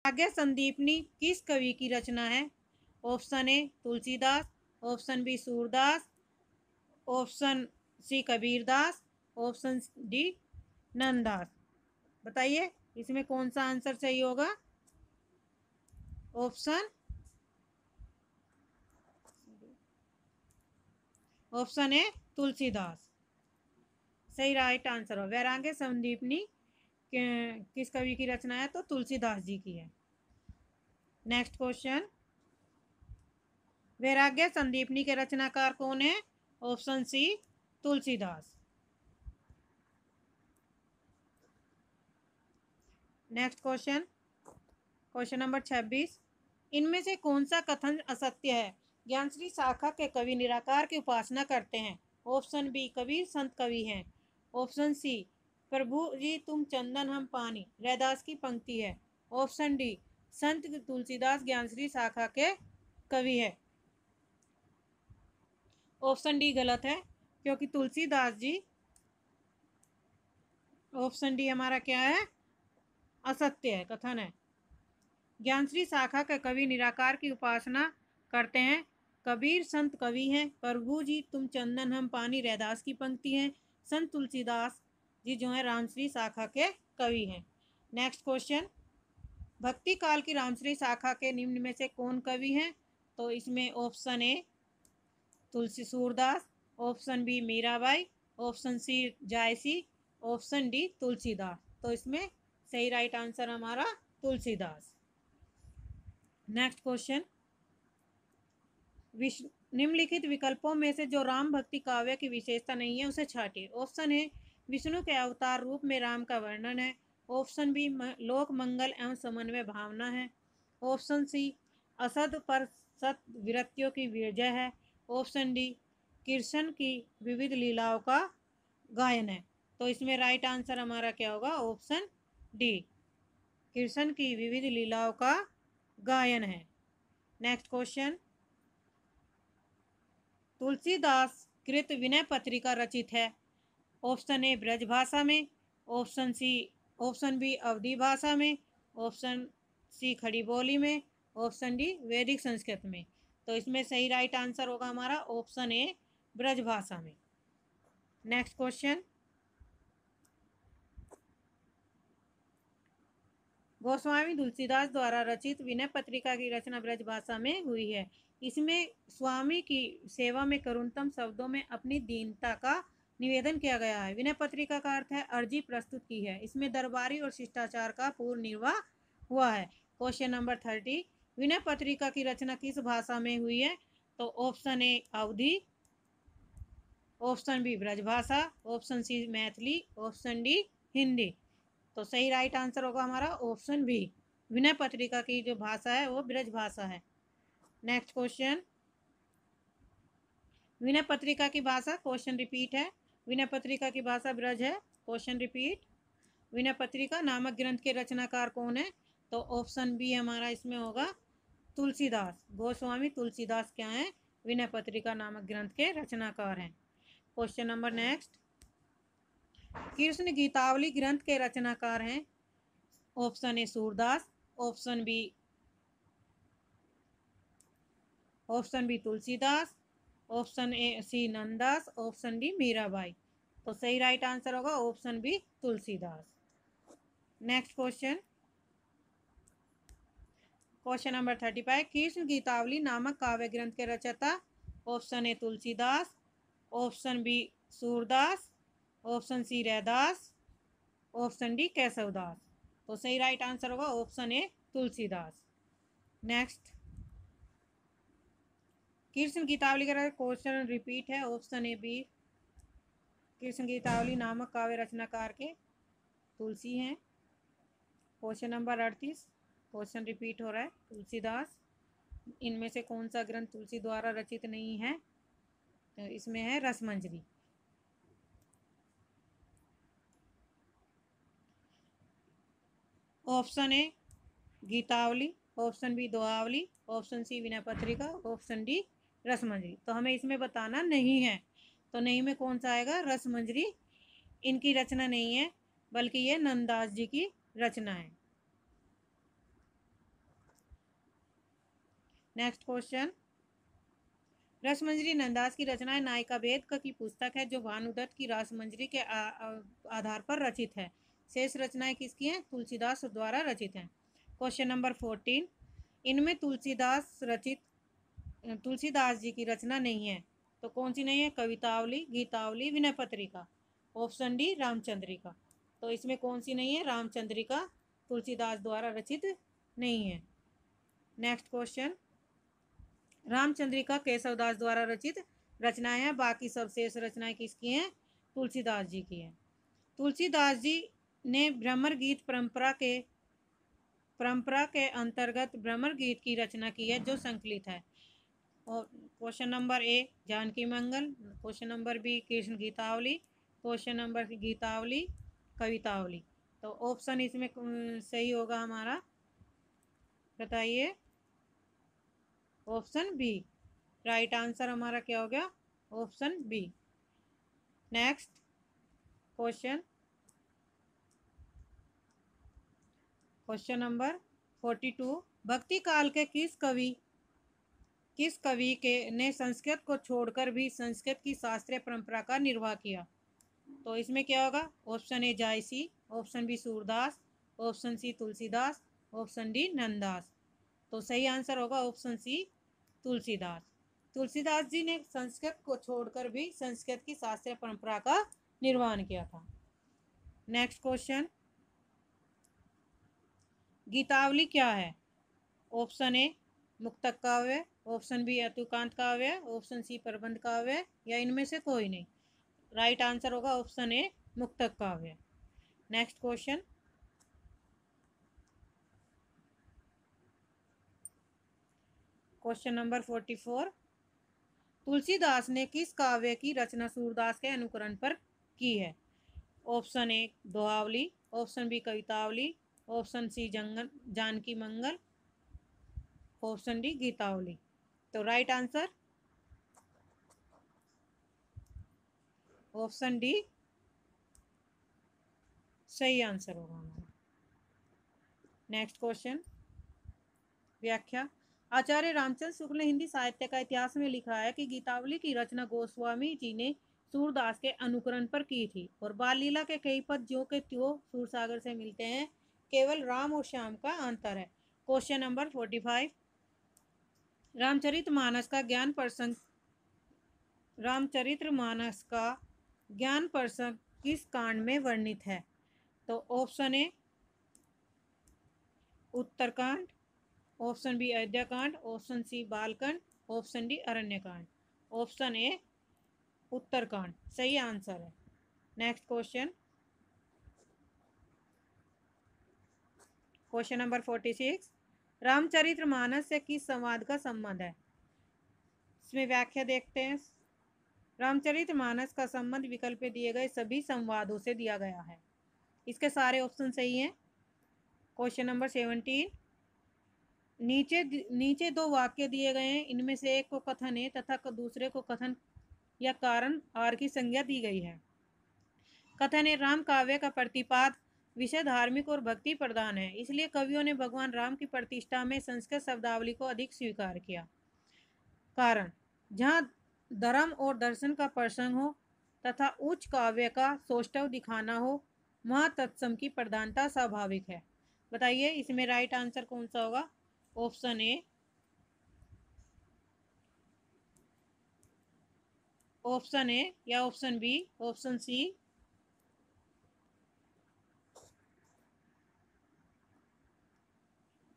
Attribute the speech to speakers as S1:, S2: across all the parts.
S1: आगे संदीपनी किस कवि की रचना है? Option A Tulsidas, option B Surdas, option C Kabirdas, option D Nanddas. बताइए इसमें कौन सा आंसर सही होगा? ऑप्शन ए तुलसीदास सही राइट आंसर हो। वैराग्य संदीपनी किस कवि की रचना है? तो तुलसीदास जी की है। नेक्स्ट क्वेश्चन, वैराग्य संदीपनी के रचनाकार कौन है? Option C Tulsidas. Next question, question number 26, इनमें से कौन सा कथन असत्य है? ज्ञानश्री शाखा के कवि निराकार की उपासना करते हैं। ऑप्शन बी कबीर संत कवि हैं। ऑप्शन सी प्रभु जी तुम चंदन हम पानी रैदास की पंक्ति है। ऑप्शन डी संत तुलसीदास ज्ञानश्री शाखा के कवि है। ऑप्शन डी गलत है क्योंकि तुलसीदास जी, ऑप्शन डी हमारा क्या है? असत्य है, कथन है। ज्ञानश्री शाखा के कवि निराकार की उपासना करते हैं। कबीर संत कवि हैं। प्रभु जी तुम चंदन हम पानी रैदास की पंक्ति है। संत तुलसीदास जी जो है रामश्री शाखा के कवि हैं। नेक्स्ट क्वेश्चन, भक्ति काल की रामश्री शाखा के निम्न में से कौन कवि हैं? तो इसमें option A Tulsi Surdas, option B Mirabai, option C Jayasi, option D Tulsidas. तो इसमें सही राइट आंसर हमारा तुलसीदास। नेक्स्ट क्वेश्चन, निम्नलिखित विकल्पों में से जो राम भक्ति काव्य की विशेषता नहीं है उसे छांटिए। ऑप्शन ए विष्णु के अवतार रूप में राम का वर्णन है। ऑप्शन बी लोक मंगल एवं समन्वय भावना है। ऑप्शन सी असद पर सत विरतियों की विजय है। ऑप्शन डी कृष्ण की विविध लीलाओं का गायन है। तो इसमें राइट आंसर हमारा क्या होगा? ऑप्शन डी कृष्ण की विविध लीलाओं का गायन है। नेक्स्ट क्वेश्चन, तुलसीदास कृत विनय पत्रिका रचित है। ऑप्शन ए ब्रज भाषा में, ऑप्शन बी अवधी भाषा में, ऑप्शन सी खड़ी बोली में, ऑप्शन डी वैदिक संस्कृत में। तो इसमें सही राइट आंसर होगा हमारा ऑप्शन ए ब्रज भाषा में। नेक्स्ट क्वेश्चन, गोस्वामी तुलसीदास द्वारा रचित विनय पत्रिका की रचना ब्रज भाषा में हुई है। इसमें स्वामी की सेवा में करुणतम शब्दों में अपनी दीनता का निवेदन किया गया है। विनय पत्रिका का अर्थ है अर्जी प्रस्तुत की है। इसमें दरबारी और शिष्टाचार का पूर्ण निर्वाह हुआ है। क्वेश्चन नंबर 30, विनय पत्रिका की रचना किस भाषा में हुई है? तो option A Awadhi, option B Brajbhasha, option C Maithili, option D Hindi. तो सही राइट आंसर होगा हमारा ऑप्शन बी, विनय पत्रिका की जो भाषा है वो ब्रज भाषा है। नेक्स्ट क्वेश्चन, विनय पत्रिका की भाषा, क्वेश्चन रिपीट है, विनय पत्रिका की भाषा ब्रज है। क्वेश्चन रिपीट, विनय पत्रिका नामक ग्रंथ के रचनाकार कौन है? तो ऑप्शन बी हमारा इसमें होगा तुलसीदास। गोस्वामी तुलसीदास क्या है? विनय पत्रिका नामक ग्रंथ के रचनाकार हैं। Question number next, Krishna Gitavali ग्रंथ के रचनाकार हैं। Option A Surdas, option B Tulsidas, option A C Nanddas, option D Mirabai. तो सही राइट आंसर होगा option B Tulsidas. Next question, question number 35, Krishna Gitavali नामक काव्य ग्रंथ के रचयिता। Option A Tulsidas, option B Surdas, option C Raidas, option D Keshavdas. तो सही राइट आंसर होगा option A Tulsidas. Next, Krishna Gitavali का क्वेश्चन रिपीट है, option A B Krishna Gitavali नामक काव्य रचनाकार के तुलसी हैं। क्वेश्चन नंबर 38, क्वेश्चन रिपीट हो रहा है, तुलसीदास। इनमें से कौन सा ग्रंथ तुलसी द्वारा रचित नहीं है? तो इसमें है Rasmanjari. Option A Gitavali, option B Dohavali, option C Vinay Patrika, option D Rasmanjari. तो हमें इसमें बताना नहीं है, तो नहीं में कौन सा आएगा? रसमंजरी इनकी रचना नहीं है बल्कि ये नंददास जी की रचना है। नेक्स्ट क्वेश्चन, रसमंजरी नंदास की रचनाएं नायिका भेद की पुस्तक है जो भानुदत्त की रासमंजरी के आधार पर रचित है। शेष रचनाएं किसकी हैं? तुलसीदास द्वारा रचित हैं। क्वेश्चन नंबर 14, इनमें तुलसीदास जी की रचना नहीं है, तो कौन सी नहीं है? कवितावली, गीतावली, विनय पत्रिका। Option D Ramchandrika. तो इसमें कौन सी नहीं है? रामचंद्रिका तुलसीदास द्वारा रचित नहीं है। नेक्स्ट क्वेश्चन, रामचंद्रिका केशवदास द्वारा रचित रचनाएं हैं, बाकी सब शेष रचनाएं किसकी हैं? तुलसीदास जी की हैं। तुलसीदास जी ने भ्रमर गीत परंपरा के अंतर्गत भ्रमर गीत की रचना की है जो संकलित है। और question number A Janaki Mangal, question number B Krishna Gitavali, question number C Gitavali, Kavitavali. तो ऑप्शन इसमें सही होगा हमारा, बताइए। ऑप्शन बी राइट आंसर हमारा क्या हो गया? Option B. Next question, question number 42, भक्ति काल के किस कवि के ने संस्कृत को छोड़कर भी संस्कृत की शास्त्रीय परंपरा का निर्वाह किया? तो इसमें क्या होगा? Option A Jayasi, option B Surdas, option C Tulsidas, option D Nanddas. तो सही आंसर होगा ऑप्शन सी तुलसीदास। तुलसीदास जी ने संस्कृत को छोड़कर भी संस्कृत की शास्त्रीय परंपरा का निर्माण किया था। नेक्स्ट क्वेश्चन, गीतावली क्या है? ऑप्शन ए मुक्तक काव्य, ऑप्शन बी अतुकांत काव्य, ऑप्शन सी प्रबंध काव्य, या इनमें से कोई नहीं। राइट आंसर होगा ऑप्शन ए मुक्तक काव्य। Next question, question number 44, Tulsidas ने किस काव्य की रचना सूरदास के अनुकरण पर की है? Option A Dohavali, option B Kavitavali, option C Janaki Mangal, option D Gitavali. तो राइट आंसर ऑप्शन डी सही आंसर होगा हमारा। नेक्स्ट क्वेश्चन, व्याख्या, आचार्य रामचंद्र शुक्ल ने हिंदी साहित्य का इतिहास में लिखा है कि गीतावली की रचना गोस्वामी जी ने सूरदास के अनुकरण पर की थी और बाल लीला के कई पद जो के त्यों सूरसागर से मिलते हैं, केवल राम और श्याम का अंतर है। क्वेश्चन नंबर 45, रामचरितमानस का ज्ञान प्रसंग किस कांड में वर्णित है? तो option A Uttarkand, option B Ayodhyakand, option C Balkand, option D Aranyakand. Option A Uttarkand सही आंसर है। Next question, question number 46, Ramcharitmanas से किस संवाद का संबंध है? इसमें व्याख्या देखते हैं। रामचरितमानस का संबंध विकल्प में दिए गए सभी संवादों से दिया गया है। इसके सारे ऑप्शन सही हैं। क्वेश्चन नंबर 17, नीचे दो वाक्य दिए गए हैं, इनमें से एक को कथन है तथा दूसरे को कथन या कारण आर की संज्ञा दी गई है। कथन है, राम काव्य का प्रतिपाद विषय धार्मिक और भक्ति प्रधान है, इसलिए कवियों ने भगवान राम की प्रतिष्ठा में संस्कृत शब्दावली को अधिक स्वीकार किया। कारण, जहाँ धर्म और दर्शन का प्रसंग हो तथा उच्च काव्य का सौष्ठव दिखाना हो, वहाँ तत्सम की प्रधानता स्वाभाविक है। बताइए इसमें राइट आंसर कौन सा होगा? ऑप्शन ए, ऑप्शन ए या ऑप्शन बी, ऑप्शन सी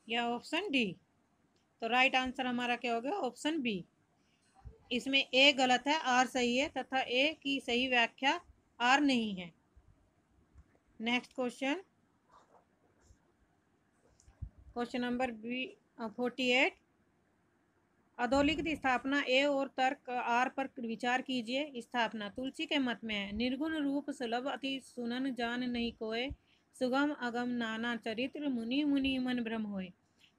S1: या ऑप्शन डी। तो राइट आंसर हमारा क्या हो गया? Option B. इसमें ए गलत है, आर सही है तथा ए की सही व्याख्या आर नहीं है। नेक्स्ट क्वेश्चन, क्वेश्चन नंबर 48, अधोलिखित स्थापना ए और तर्क आर पर विचार कीजिए। स्थापना तुलसी के मत में है, निर्गुण रूप सुलभ अति सुनन जान नहीं कोय, सुगम अगम नाना चरित्र मुनि मुनि मन भ्रम होय।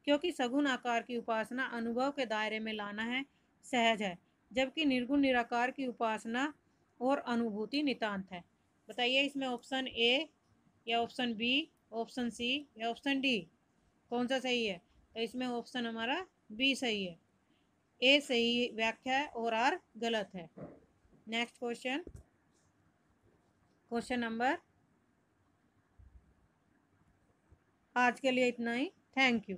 S1: क्योंकि सगुण आकार की उपासना अनुभव के दायरे में लाना है सहज है, जबकि निर्गुण निराकार की उपासना और अनुभूति नितांत है। बताइए इसमें ऑप्शन ए या ऑप्शन बी, ऑप्शन सी या ऑप्शन डी कौन सा सही है? तो इसमें ऑप्शन हमारा बी सही है। ए सही व्याख्या है और आर गलत है। नेक्स्ट क्वेश्चन, क्वेश्चन नंबर, आज के लिए इतना ही। Thank you.